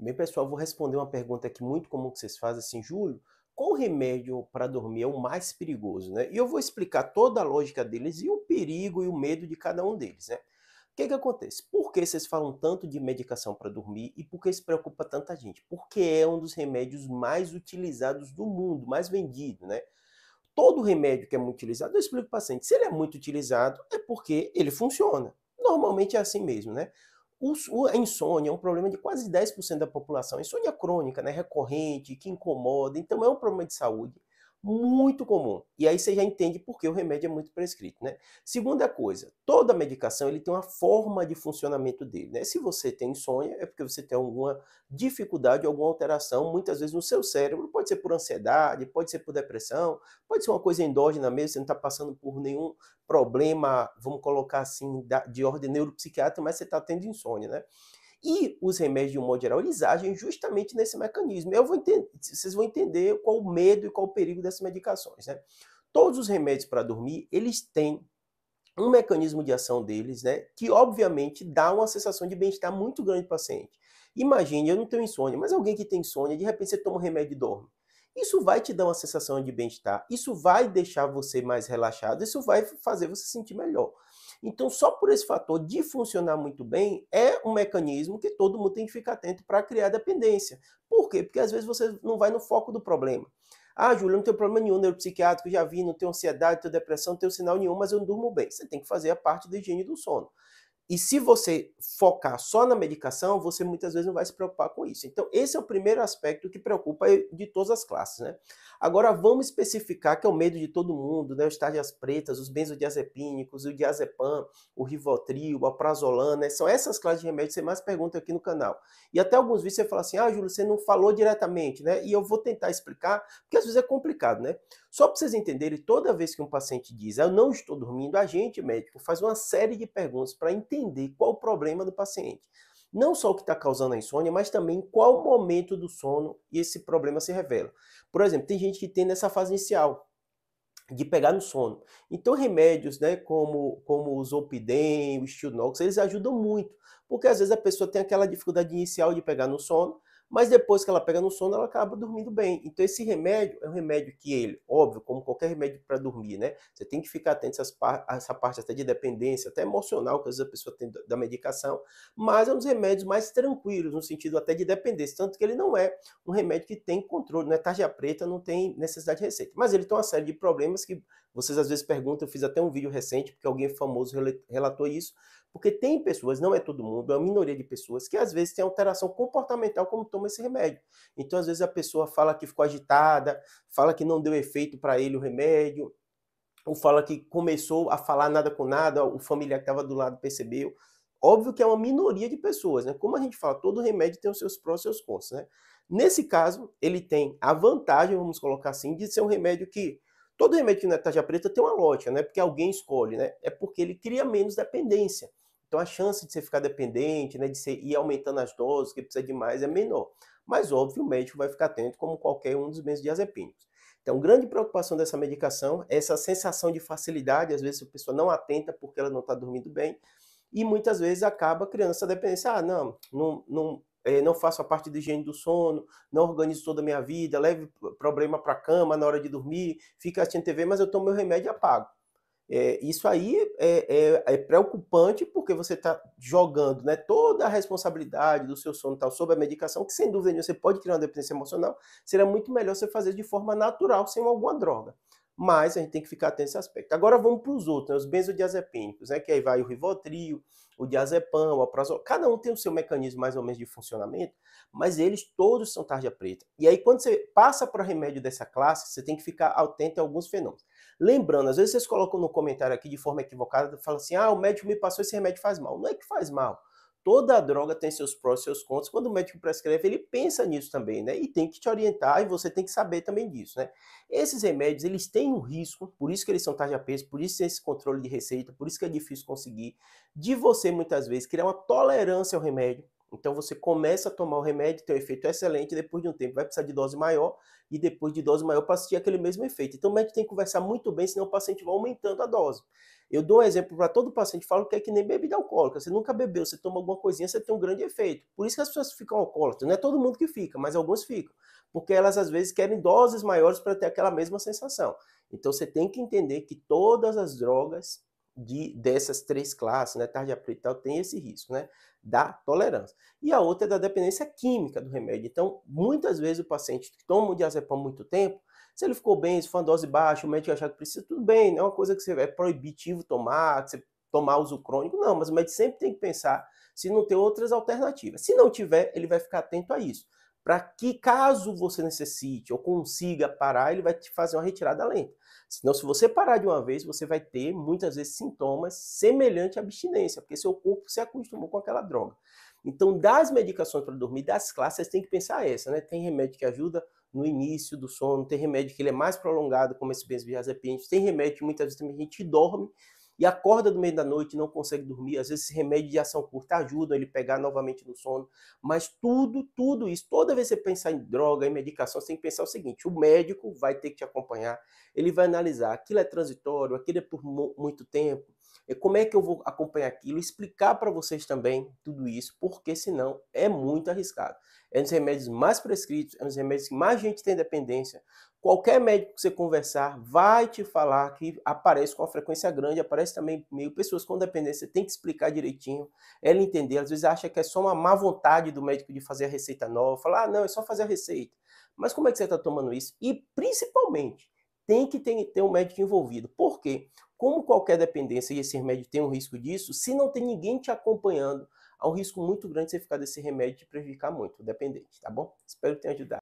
Bem, pessoal, vou responder uma pergunta aqui muito comum que vocês fazem assim, Júlio, qual remédio para dormir é o mais perigoso, né? E eu vou explicar toda a lógica deles e o perigo e o medo de cada um deles, né? O que que acontece? Por que vocês falam tanto de medicação para dormir e por que isso preocupa tanta gente? Porque é um dos remédios mais utilizados do mundo, mais vendido, né? Todo remédio que é muito utilizado, eu explico para o paciente, se ele é muito utilizado, é porque ele funciona. Normalmente é assim mesmo, né? A insônia é um problema de quase 10% da população. Insônia crônica, né, recorrente, que incomoda, então é um problema de saúde muito comum. E aí você já entende por que o remédio é muito prescrito, né? Segunda coisa, toda medicação ele tem uma forma de funcionamento dele, né? Se você tem insônia, é porque você tem alguma dificuldade, alguma alteração, muitas vezes no seu cérebro, pode ser por ansiedade, pode ser por depressão, pode ser uma coisa endógena mesmo, você não está passando por nenhum problema, vamos colocar assim, de ordem neuropsiquiátrica, mas você está tendo insônia, né? E os remédios, de um modo geral, eles agem justamente nesse mecanismo. Vocês vão entender qual o medo e qual o perigo dessas medicações, né? Todos os remédios para dormir, eles têm um mecanismo de ação deles, né, que obviamente dá uma sensação de bem-estar muito grande para o paciente. Imagine, eu não tenho insônia, mas alguém que tem insônia, de repente você toma um remédio e dorme. Isso vai te dar uma sensação de bem-estar, isso vai deixar você mais relaxado, isso vai fazer você se sentir melhor. Então, só por esse fator de funcionar muito bem, é um mecanismo que todo mundo tem que ficar atento para criar dependência. Por quê? Porque às vezes você não vai no foco do problema. Ah, Júlio, eu não tenho problema nenhum neuropsiquiátrico, já vi, não tenho ansiedade, não tenho depressão, não tenho sinal nenhum, mas eu não durmo bem. Você tem que fazer a parte da higiene do sono. E se você focar só na medicação, você muitas vezes não vai se preocupar com isso. Então, esse é o primeiro aspecto que preocupa de todas as classes, né? Agora, vamos especificar que é o medo de todo mundo, né? Os tarjas pretas, os benzodiazepínicos, o diazepam, o Rivotril, o alprazolam, né? São essas classes de remédios que você mais pergunta aqui no canal. E até alguns vídeos você fala assim, ah, Júlio, você não falou diretamente, né? E eu vou tentar explicar, porque às vezes é complicado, né? Só para vocês entenderem, toda vez que um paciente diz, eu não estou dormindo, a gente, médico, faz uma série de perguntas para entender qual o problema do paciente. Não só o que está causando a insônia, mas também qual momento do sono esse problema se revela. Por exemplo, tem gente que tem nessa fase inicial, de pegar no sono. Então, remédios, né, como o Zolpidem, o Stilnox, eles ajudam muito, porque às vezes a pessoa tem aquela dificuldade inicial de pegar no sono, mas depois que ela pega no sono, ela acaba dormindo bem. Então, esse remédio é um remédio que ele, óbvio, como qualquer remédio para dormir, né, você tem que ficar atento a essa parte até de dependência, até emocional, que às vezes a pessoa tem da medicação, mas é um dos remédios mais tranquilos, no sentido até de dependência, tanto que ele não é um remédio que tem controle, não é tarja preta, não tem necessidade de receita. Mas ele tem uma série de problemas que vocês às vezes perguntam, eu fiz até um vídeo recente, porque alguém famoso relatou isso, porque tem pessoas, não é todo mundo, é uma minoria de pessoas, que às vezes tem alteração comportamental como toma esse remédio. Então, às vezes a pessoa fala que ficou agitada, fala que não deu efeito para ele o remédio, ou fala que começou a falar nada com nada, o familiar que estava do lado percebeu. Óbvio que é uma minoria de pessoas, né? Como a gente fala, todo remédio tem os seus prós e seus contras, né? Nesse caso, ele tem a vantagem, vamos colocar assim, de ser um remédio que todo remédio que não é tarja preta tem uma lógica, né? Porque alguém escolhe, né? É porque ele cria menos dependência. Então a chance de você ficar dependente, né, de você ir aumentando as doses, que precisa de mais, é menor. Mas óbvio, o médico vai ficar atento como qualquer um dos benzodiazepínicos. Então, grande preocupação dessa medicação é essa sensação de facilidade, às vezes a pessoa não atenta porque ela não está dormindo bem, e muitas vezes acaba criando essa dependência. Ah, não faço a parte de higiene do sono, não organizo toda a minha vida, levo problema para a cama na hora de dormir, fico assistindo TV, mas eu tomo meu remédio e apago. Isso aí é preocupante porque você está jogando, né, toda a responsabilidade do seu sono tal sobre a medicação, que sem dúvida nenhuma você pode criar uma dependência emocional, seria muito melhor você fazer de forma natural, sem alguma droga. Mas a gente tem que ficar atento a esse aspecto. Agora vamos para os outros, né, os benzodiazepínicos, né, que aí vai o Rivotril, o diazepam, o alprazolam, cada um tem o seu mecanismo mais ou menos de funcionamento, mas eles todos são tarja preta. E aí quando você passa para remédio dessa classe, você tem que ficar atento a alguns fenômenos. Lembrando, às vezes vocês colocam no comentário aqui de forma equivocada, falam assim, ah, o médico me passou esse remédio faz mal. Não é que faz mal. Toda droga tem seus prós e seus contras. Quando o médico prescreve, ele pensa nisso também, né? E tem que te orientar e você tem que saber também disso, né? Esses remédios, eles têm um risco, por isso que eles são tarja preta, por isso tem esse controle de receita, por isso que é difícil conseguir, de você muitas vezes criar uma tolerância ao remédio. Então você começa a tomar o remédio, tem um efeito excelente, depois de um tempo vai precisar de dose maior, e depois de dose maior para assistir aquele mesmo efeito. Então o médico tem que conversar muito bem, senão o paciente vai aumentando a dose. Eu dou um exemplo para todo paciente, falo que é que nem bebida alcoólica. Você nunca bebeu, você toma alguma coisinha, você tem um grande efeito. Por isso que as pessoas ficam alcoólatras. Não é todo mundo que fica, mas alguns ficam. Porque elas às vezes querem doses maiores para ter aquela mesma sensação. Então você tem que entender que todas as drogas dessas três classes, né, tarja preta e tal, tem esse risco, né, da tolerância. E a outra é da dependência química do remédio. Então, muitas vezes o paciente que toma o diazepam há muito tempo, se ele ficou bem, se for uma dose baixa, o médico achar que precisa, tudo bem, não é uma coisa que você é proibitivo tomar, que você tomar uso crônico, não, mas o médico sempre tem que pensar se não tem outras alternativas. Se não tiver, ele vai ficar atento a isso, para que caso você necessite ou consiga parar, ele vai te fazer uma retirada lenta. Senão, se você parar de uma vez, você vai ter muitas vezes sintomas semelhantes à abstinência, porque seu corpo se acostumou com aquela droga. Então, das medicações para dormir, das classes, você tem que pensar essa, né? Tem remédio que ajuda no início do sono, tem remédio que ele é mais prolongado, como esse benzodiazepínico, tem remédio que muitas vezes também a gente dorme e acorda no meio da noite e não consegue dormir. Às vezes esse remédio de ação curta ajuda ele pegar novamente no sono, mas tudo isso, toda vez que você pensar em droga, em medicação, você tem que pensar o seguinte: o médico vai ter que te acompanhar, ele vai analisar, aquilo é transitório, aquilo é por muito tempo, como é que eu vou acompanhar aquilo, explicar para vocês também tudo isso, porque senão é muito arriscado. É um dos remédios mais prescritos, é um dos remédios que mais gente tem dependência. Qualquer médico que você conversar vai te falar que aparece com uma frequência grande, aparece também meio pessoas com dependência, tem que explicar direitinho, ela entender, às vezes acha que é só uma má vontade do médico de fazer a receita nova, falar, não, é só fazer a receita. Mas como é que você está tomando isso? E principalmente, tem que ter um médico envolvido. Por quê? Como qualquer dependência e esse remédio tem um risco disso, se não tem ninguém te acompanhando, há um risco muito grande de você ficar desse remédio e te prejudicar muito, o dependente, tá bom? Espero que tenha ajudado.